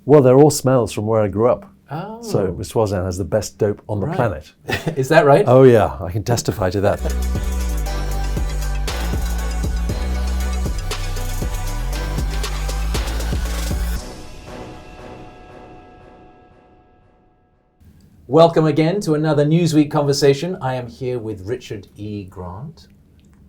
Well, they're all smells from where I grew up. Oh. So Swaziland has the best dope on the planet. Is that right? Oh yeah, I can testify to that. Welcome again to another Newsweek conversation. I am here with Richard E. Grant.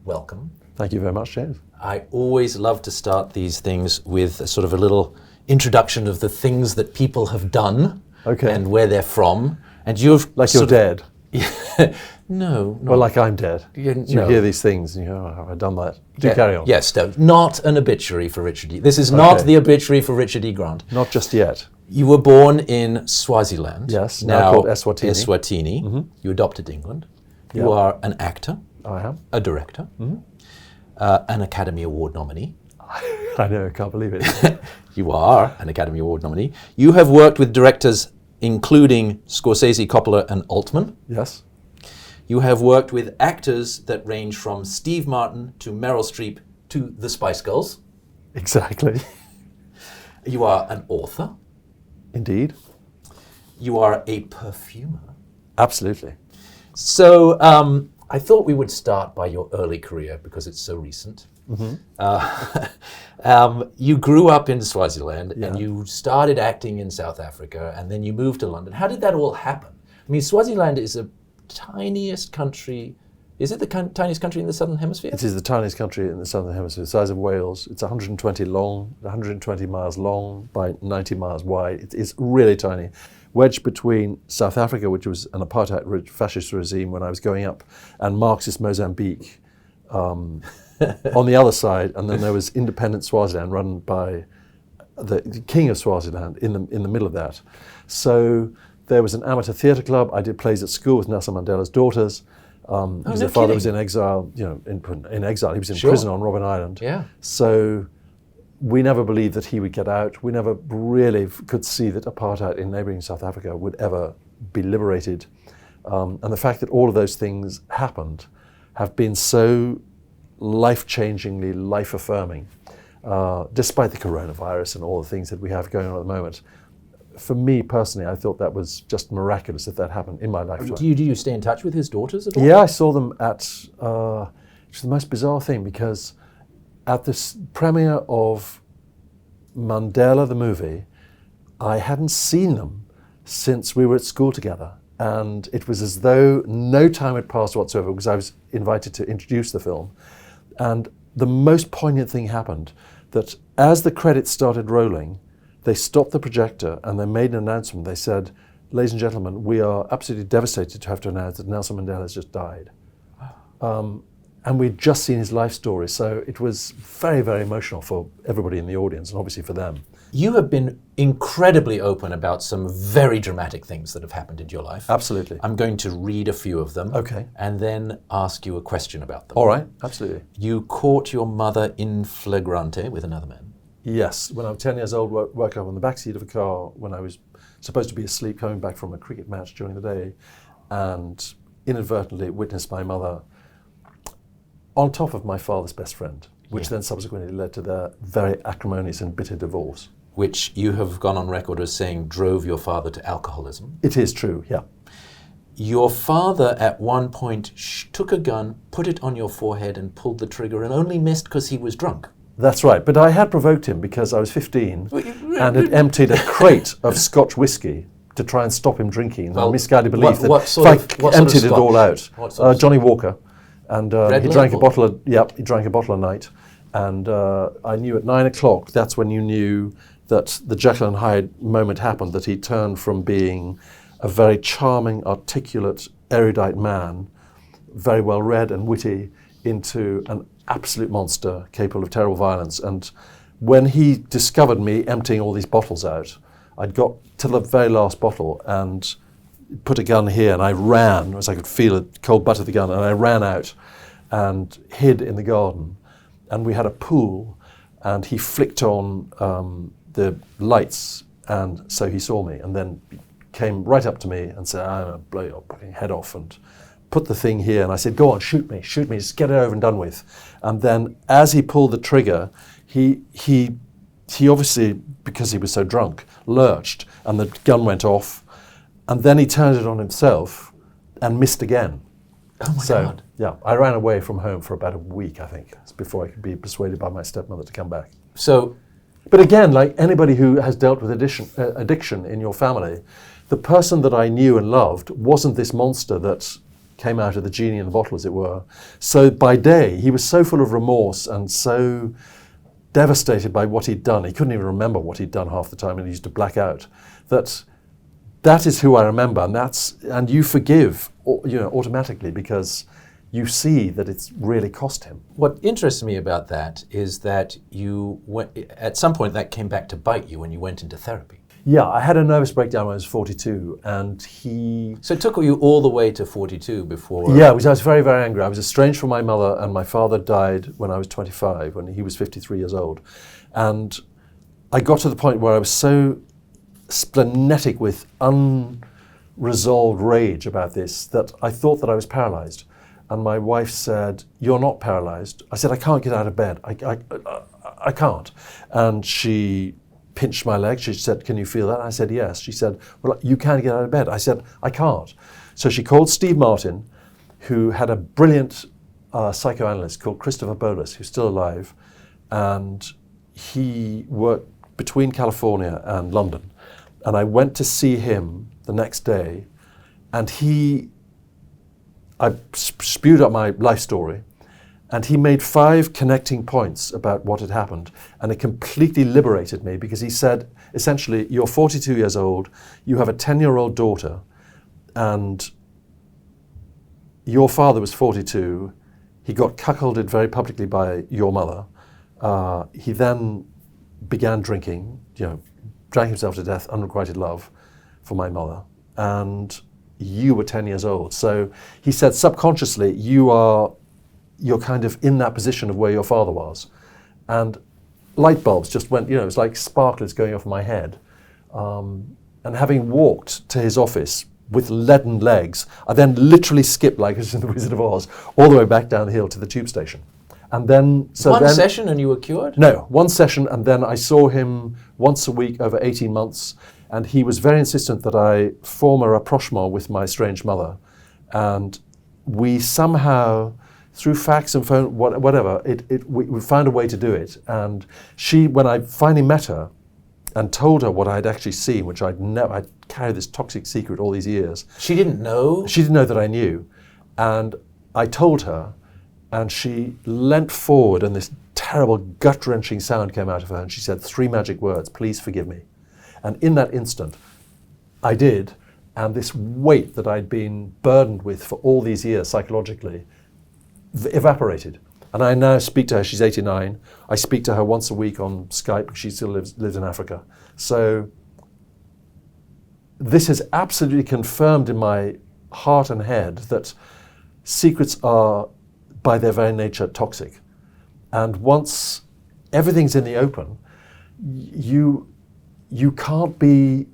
Welcome. Thank you very much, James. I always love to start these things with sort of a little introduction of the things that people have done and where they're from. And you've like you're dead. No. Well, like I'm dead. You hear these things and you go, oh, have I done that? Carry on. Yes, not an obituary for Richard E. This is not the obituary for Richard E. Grant. Not just yet. You were born in Swaziland. Yes, now called Eswatini. Eswatini. Mm-hmm. You adopted England. You are an actor. I am. A director. Mm-hmm. An Academy Award nominee. I know, I can't believe it. You are an Academy Award nominee. You have worked with directors including Scorsese, Coppola and Altman. Yes. You have worked with actors that range from Steve Martin to Meryl Streep to the Spice Girls. Exactly. You are an author. Indeed. You are a perfumer. Absolutely. So I thought we would start by your early career because it's so recent. Mm-hmm. You grew up in Swaziland and you started acting in South Africa and then you moved to London. How did that all happen? I mean, Swaziland is the tiniest country. Is it the tiniest country in the Southern Hemisphere? It is the tiniest country in the Southern Hemisphere, the size of Wales. It's 120 miles long by 90 miles wide. It's really tiny. Wedged between South Africa, which was an apartheid fascist regime when I was growing up, and Marxist Mozambique on the other side. And then there was independent Swaziland run by the king of Swaziland in the middle of that. So there was an amateur theatre club. I did plays at school with Nelson Mandela's daughters. His father was in exile, in exile. He was in prison on Robben Island. Yeah. So we never believed that he would get out. We never really could see that apartheid in neighbouring South Africa would ever be liberated. And the fact that all of those things happened have been so life-changingly, life-affirming, despite the coronavirus and all the things that we have going on at the moment. For me personally, I thought that was just miraculous if that happened in my lifetime. Do you stay in touch with his daughters at all? Yeah, I saw them at, it's the most bizarre thing because at this premiere of Mandela the movie, I hadn't seen them since we were at school together. And it was as though no time had passed whatsoever because I was invited to introduce the film. And the most poignant thing happened, that as the credits started rolling, they stopped the projector and they made an announcement. They said, ladies and gentlemen, we are absolutely devastated to have to announce that Nelson Mandela has just died. And we'd just seen his life story. So it was very, very emotional for everybody in the audience and obviously for them. You have been incredibly open about some very dramatic things that have happened in your life. Absolutely. I'm going to read a few of them. Okay. And then ask you a question about them. All right, absolutely. You caught your mother in flagrante with another man. Yes, when I was 10 years old, woke up on the backseat of a car when I was supposed to be asleep coming back from a cricket match during the day and inadvertently witnessed my mother on top of my father's best friend, which then subsequently led to their very acrimonious and bitter divorce. Which you have gone on record as saying drove your father to alcoholism. It is true, yeah. Your father at one point took a gun, put it on your forehead and pulled the trigger and only missed because he was drunk. That's right, but I had provoked him because I was 15 and had emptied a crate of Scotch whiskey to try and stop him drinking. I misguided belief that if I emptied it all out. Johnny Walker, and he drank a bottle a night, and I knew at 9 o'clock that's when you knew that the Jekyll and Hyde moment happened, that he turned from being a very charming, articulate, erudite man, very well read and witty, into an absolute monster capable of terrible violence. And when he discovered me emptying all these bottles out, I'd got to the very last bottle and put a gun here, and I ran as I could feel the cold butt of the gun, and I ran out and hid in the garden. And we had a pool, and he flicked on the lights, and so he saw me, and then came right up to me and said, "I'm going to blow your fucking head off," and put the thing here. And I said, "Go on, shoot me, just get it over and done with." And then as he pulled the trigger, he he obviously, because he was so drunk, lurched, and the gun went off, and then he turned it on himself and missed again. Oh my God. Yeah, I ran away from home for about a week, I think, before I could be persuaded by my stepmother to come back. But again, like anybody who has dealt with addiction in your family, the person that I knew and loved wasn't this monster that came out of the genie in the bottle, as it were. So by day, he was so full of remorse and so devastated by what he'd done. He couldn't even remember what he'd done half the time, and he used to black out. That is who I remember, and you forgive, automatically, because you see that it's really cost him. What interests me about that is that at some point that came back to bite you when you went into therapy. Yeah, I had a nervous breakdown when I was 42, and So it took you all the way to 42 before... Yeah, I was very, very angry. I was estranged from my mother, and my father died when I was 25, when he was 53 years old. And I got to the point where I was so splenetic with unresolved rage about this that I thought that I was paralyzed. And my wife said, "You're not paralyzed." I said, "I can't get out of bed. I can't." And she pinched my leg. She said, "Can you feel that?" I said, "Yes." She said, "Well, you can get out of bed." I said, "I can't." So she called Steve Martin, who had a brilliant psychoanalyst called Christopher Bolus, who's still alive, and he worked between California and London. And I went to see him the next day, and I spewed up my life story, and he made 5 connecting points about what had happened, and it completely liberated me, because he said, essentially, you're 42 years old, you have a 10-year-old daughter, and your father was 42, he got cuckolded very publicly by your mother, he then began drinking, drank himself to death, unrequited love for my mother, and you were 10 years old. So he said, subconsciously, you're kind of in that position of where your father was. And light bulbs just went, it was like sparklers going off my head. And having walked to his office with leaden legs, I then literally skipped, like as in the Wizard of Oz, all the way back down the hill to the tube station. And then, one session and you were cured? No, one session, and then I saw him once a week over 18 months, and he was very insistent that I form a rapprochement with my estranged mother. And we somehow, through fax and phone, whatever, we found a way to do it. And she, when I finally met her and told her what I'd actually seen, which I'd carried this toxic secret all these years. She didn't know? She didn't know that I knew. And I told her, and she leant forward, and this terrible gut-wrenching sound came out of her, and she said 3 magic words: "Please forgive me." And in that instant, I did, and this weight that I'd been burdened with for all these years psychologically evaporated. And I now speak to her. She's 89. I speak to her once a week on Skype, because she still lives in Africa. So this has absolutely confirmed in my heart and head that secrets are, by their very nature, toxic. And once everything's in the open, you can't be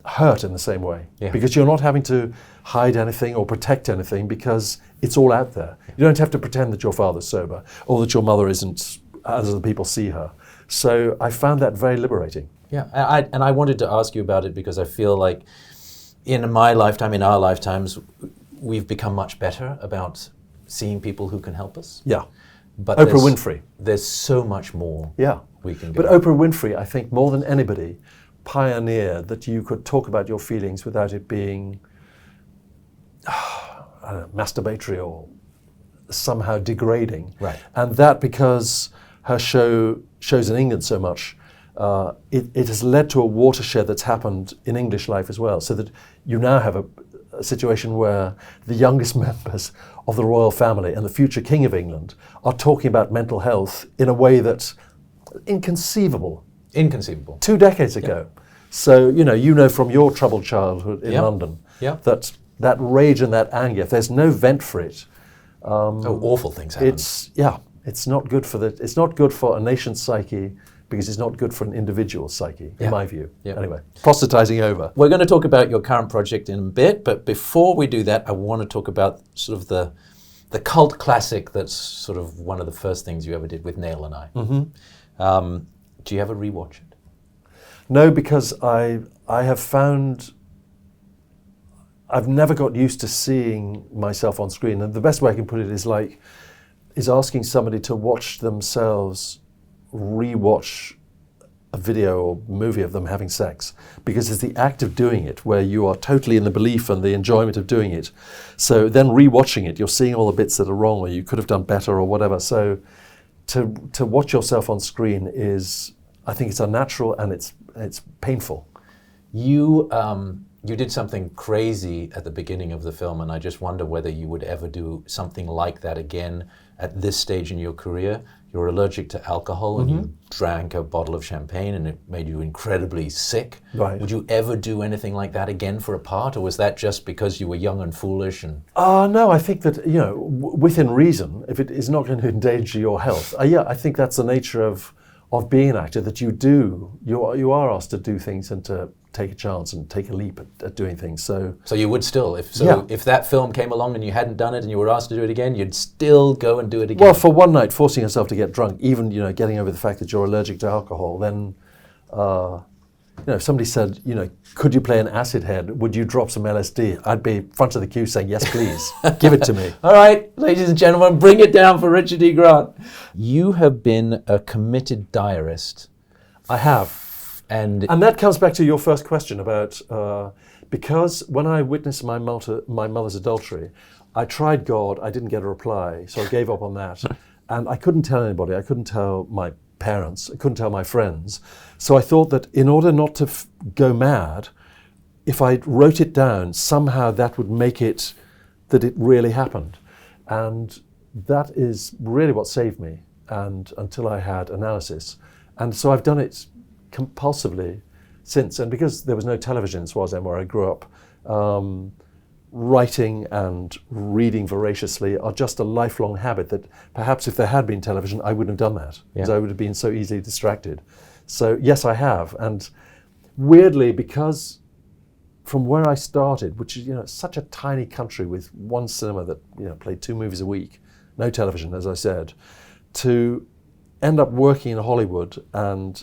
hurt in the same way, because you're not having to hide anything or protect anything, because it's all out there. You don't have to pretend that your father's sober or that your mother isn't as other people see her. So I found that very liberating. Yeah, and I wanted to ask you about it because I feel like in my lifetime, in our lifetimes, we've become much better about seeing people who can help us. Yeah. But Oprah Winfrey. There's so much more we can go. But Oprah Winfrey, I think, more than anybody, pioneered that you could talk about your feelings without it being masturbatory or somehow degrading. Right. And that, because her shows in England so much, it has led to a watershed that's happened in English life as well, so that you now have a situation where the youngest members of the royal family and the future King of England are talking about mental health in a way that's inconceivable. 2 decades ago. Yeah. So, you know from your troubled childhood in London that rage and that anger, if there's no vent for it, awful things happen. It's not good for a nation's psyche, because it's not good for an individual's psyche, in my view. Yeah. Anyway, proselytizing over. We're going to talk about your current project in a bit, but before we do that, I want to talk about sort of the cult classic that's sort of one of the first things you ever did with Nail and I. Mm-hmm. Do you ever rewatch it? No, because I have found I've never got used to seeing myself on screen. And the best way I can put it is asking somebody to watch themselves rewatch a video or movie of them having sex, because it's the act of doing it where you are totally in the belief and the enjoyment of doing it. So then rewatching it, you're seeing all the bits that are wrong or you could have done better or whatever. So to watch yourself on screen is, I think it's unnatural and it's painful. You did something crazy at the beginning of the film, and I just wonder whether you would ever do something like that again at this stage in your career. You're allergic to alcohol, and you drank a bottle of champagne, and it made you incredibly sick. Right. Would you ever do anything like that again for a part, or was that just because you were young and foolish? And no, I think that, within reason, if it is not going to endanger your health, I think that's the nature of being an actor, that you are asked to do things and to take a chance and take a leap at doing things. So you would still, if that film came along and you hadn't done it and you were asked to do it again, you'd still go and do it again? Well, for one night, forcing yourself to get drunk, even getting over the fact that you're allergic to alcohol, then if somebody said, could you play an acid head? Would you drop some LSD? I'd be front of the queue saying, yes, please. Give it to me. All right, ladies and gentlemen, bring it down for Richard E. Grant. You have been a committed diarist. I have. And that comes back to your first question about, because when I witnessed my mother's adultery, I tried God, I didn't get a reply, so I gave up on that. And I couldn't tell anybody, I couldn't tell my parents, I couldn't tell my friends. So I thought that in order not to go mad, if I wrote it down, somehow that would make it that it really happened. And that is really what saved me, and until I had analysis. And so I've done it compulsively since. And because there was no television in Swaziland where I grew up, writing and reading voraciously are just a lifelong habit that perhaps if there had been television, I wouldn't have done that, because I would have been so easily distracted. So yes, I have. And weirdly, because from where I started, which is such a tiny country with one cinema that played 2 movies a week, no television, as I said, to end up working in Hollywood and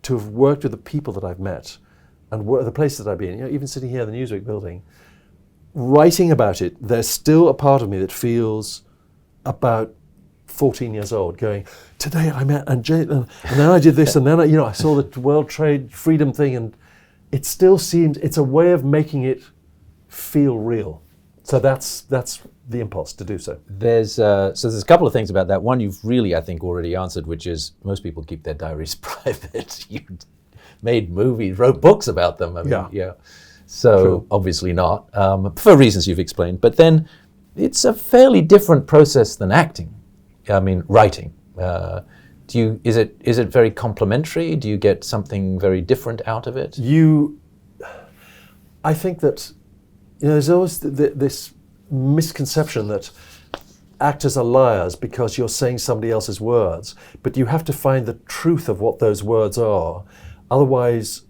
to have worked with the people that I've met and the places that I've been, even sitting here in the Newsweek building, writing about it, there's still a part of me that feels about 14 years old, going, today I met and then I did this, and then I saw the World Trade Freedom thing, and it still seems it's a way of making it feel real. So that's the impulse to do so. There's a couple of things about that. One, you've really, I think, already answered, which is most people keep their diaries private. You made movies, wrote books about them. I mean, yeah. So true. Obviously not, for reasons you've explained. But then it's a fairly different process than acting. I mean, writing. Is it very complementary? Do you get something very different out of it? I think that there's always this misconception that actors are liars because you're saying somebody else's words, but you have to find the truth of what those words are. Otherwise,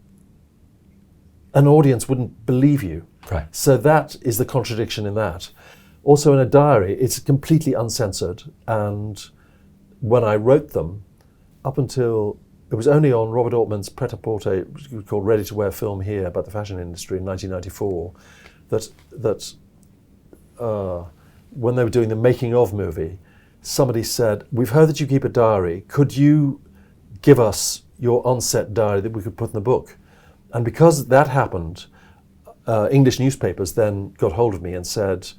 an audience wouldn't believe you. Right. So that is the contradiction in that. Also in a diary, it's completely uncensored, and when I wrote them, up until it was only on Robert Altman's pret-a-porter, called Ready to Wear film here about the fashion industry in 1994, that when they were doing the making of movie, somebody said, "We've heard that you keep a diary. Could you give us your on-set diary that we could put in the book?" And because that happened, English newspapers then got hold of me and said,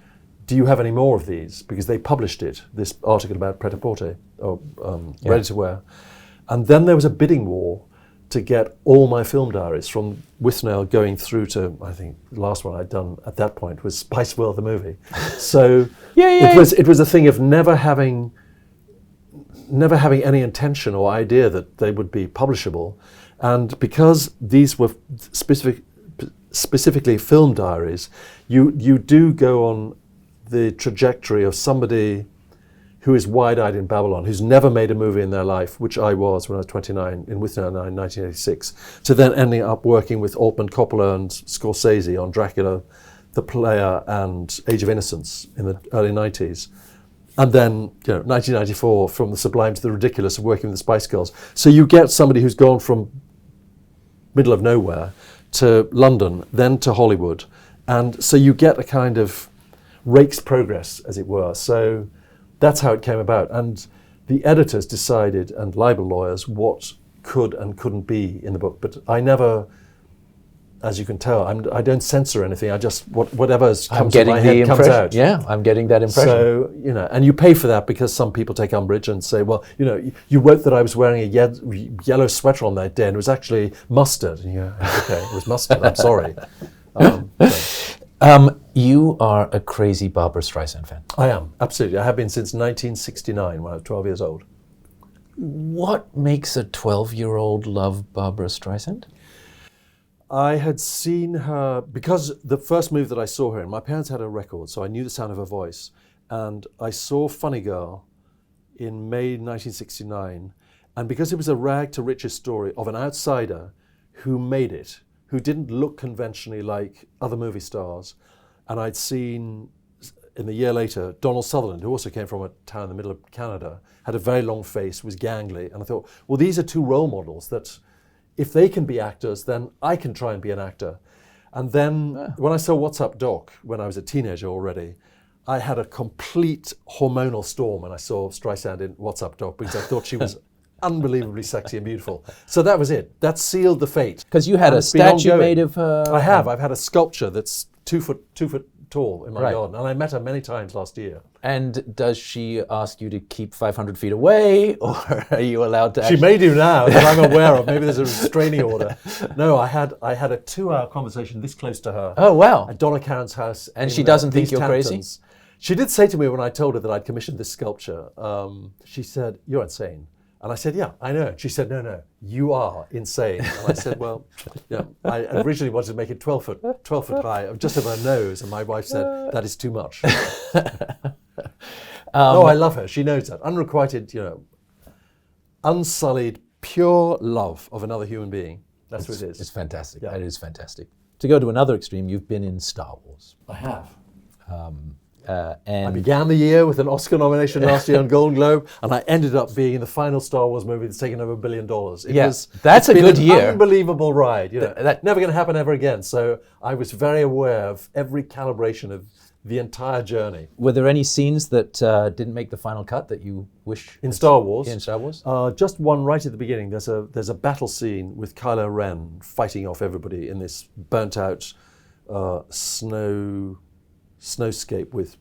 "Do you have any more of these?" Because they published this article about pret-a-porter, or Ready to Wear. And then there was a bidding war to get all my film diaries from Withnail going through to, I think the last one I'd done at that point was Spice World the movie. So it was a thing of never having any intention or idea that they would be publishable. And because these were specifically film diaries, you do go on the trajectory of somebody who is wide-eyed in Babylon, who's never made a movie in their life, which I was when I was 29 in Withnail in 1986, to then ending up working with Altman, Coppola and Scorsese on Dracula, The Player and Age of Innocence in the early 90s. And then, 1994, from the sublime to the ridiculous of working with the Spice Girls. So you get somebody who's gone from middle of nowhere to London, then to Hollywood. And so you get a kind of rake's progress, as it were. So that's how it came about. And the editors decided, and libel lawyers, what could and couldn't be in the book. But I never, as you can tell, I don't censor anything. I just, whatever comes to my head comes out. Yeah, I'm getting that impression. So, and you pay for that because some people take umbrage and say, well, you wrote that I was wearing a yellow sweater on that day and it was actually mustard. And okay, it was mustard, I'm sorry. You are a crazy Barbra Streisand fan. I am, absolutely. I have been since 1969 when I was 12 years old. What makes a 12-year-old love Barbra Streisand? I had seen her, because the first movie that I saw her in, my parents had a record, so I knew the sound of her voice. And I saw Funny Girl in May 1969. And because it was a rag to riches story of an outsider who made it, who didn't look conventionally like other movie stars. And I'd seen, in the year later, Donald Sutherland, who also came from a town in the middle of Canada, had a very long face, was gangly. And I thought, well, these are two role models that, if they can be actors, then I can try and be an actor. And then when I saw What's Up Doc, when I was a teenager already, I had a complete hormonal storm when I saw Streisand in What's Up Doc, because I thought she was unbelievably sexy and beautiful. So that was it. That sealed the fate. Because you had a statue made of her. I have. I've had a sculpture that's 2 foot tall in my garden, and I met her many times last year. And does she ask you to keep 500 feet away, or are you allowed to? She may do now that I'm aware of. Maybe there's a restraining order. No, I had a 2-hour conversation this close to her. Oh wow! At Donna Karen's house. And she doesn't think you're crazy? She did say to me when I told her that I'd commissioned this sculpture. She said, "You're insane." And I said, "Yeah, I know." She said, "No, you are insane." And I said, "Well, I originally wanted to make it 12 foot high, just over her nose." And my wife said, "That is too much." No, I love her. She knows that. Unrequited, unsullied, pure love of another human being. That's what it is. It's fantastic. Yeah. It is fantastic. To go to another extreme, you've been in Star Wars. I have. And I began the year with an Oscar nomination last year on Golden Globe, and I ended up being in the final Star Wars movie that's taken over $1 billion. That's a good year. Unbelievable ride. That's never going to happen ever again. So I was very aware of every calibration of the entire journey. Were there any scenes that didn't make the final cut that you wish in Star Wars? In Star Wars, just one right at the beginning. There's a battle scene with Kylo Ren fighting off everybody in this burnt out snowscape with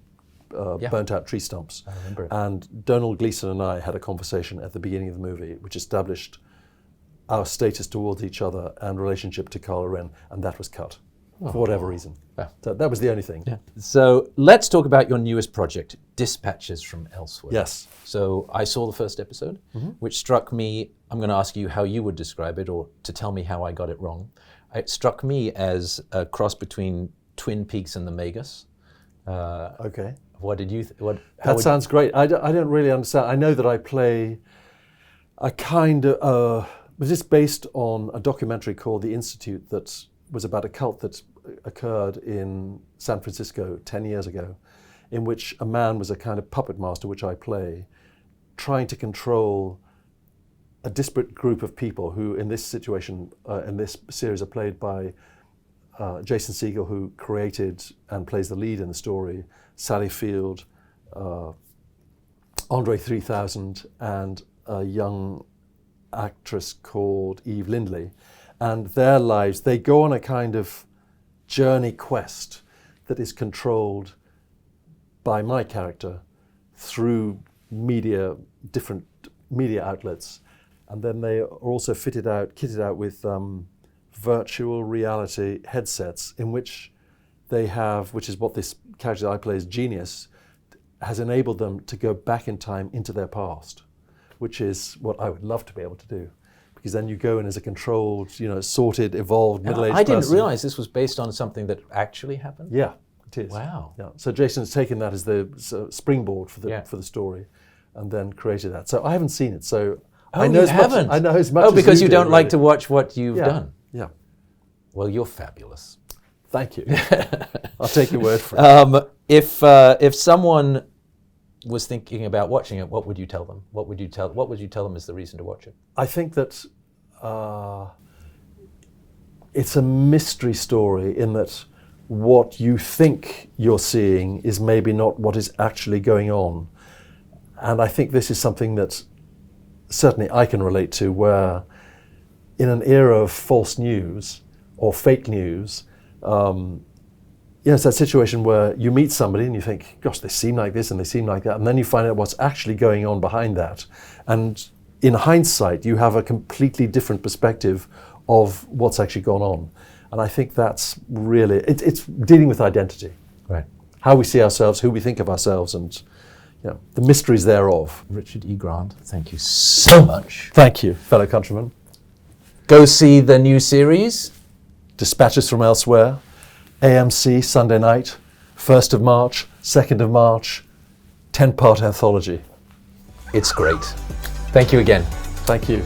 burnt out tree stumps. I remember it. And Donald Gleason and I had a conversation at the beginning of the movie which established our status towards each other and relationship to Kylo Ren, and that was cut for whatever reason. Yeah. So that was the only thing. Yeah. So let's talk about your newest project, Dispatches from Elsewhere. Yes. So I saw the first episode, which struck me, I'm going to ask you how you would describe it, or to tell me how I got it wrong. It struck me as a cross between Twin Peaks and the Magus. Okay. What did you? That sounds great. I don't really understand. I know that I play a kind of. Was this based on a documentary called The Institute that was about a cult that occurred in San Francisco 10 years ago, in which a man was a kind of puppet master, which I play, trying to control a disparate group of people who, in this situation, in this series, are played by Jason Segel, who created and plays the lead in the story, Sally Field, Andre 3000, and a young actress called Eve Lindley. And their lives, they go on a kind of journey quest that is controlled by my character through different media outlets. And then they are also kitted out with virtual reality headsets in which they have, which is what this character I play is genius, has enabled them to go back in time into their past, which is what I would love to be able to do. Because then you go in as a controlled, sorted, evolved, middle-aged person. I didn't realize this was based on something that actually happened. Yeah, it is. Wow. Yeah. So Jason's taken that as the springboard for the story, and then created that. So I haven't seen it. So I know I know as much. Oh, because you don't really. like to watch what you've done. Yeah. Well, you're fabulous. Thank you. I'll take your word for it. If someone was thinking about watching it, what would you tell them? What would you tell them is the reason to watch it? I think that it's a mystery story in that what you think you're seeing is maybe not what is actually going on. And I think this is something that certainly I can relate to, where in an era of false news or fake news, it's that situation where you meet somebody and you think, gosh, they seem like this and they seem like that, and then you find out what's actually going on behind that. And in hindsight, you have a completely different perspective of what's actually gone on. And I think that's really, it's dealing with identity. Right. How we see ourselves, who we think of ourselves, and the mysteries thereof. Richard E. Grant, thank you so much. Thank you, fellow countrymen. Go see the new series, Dispatches from Elsewhere, AMC, Sunday night, 1st of March, 2nd of March, 10-part anthology. It's great. Thank you again. Thank you.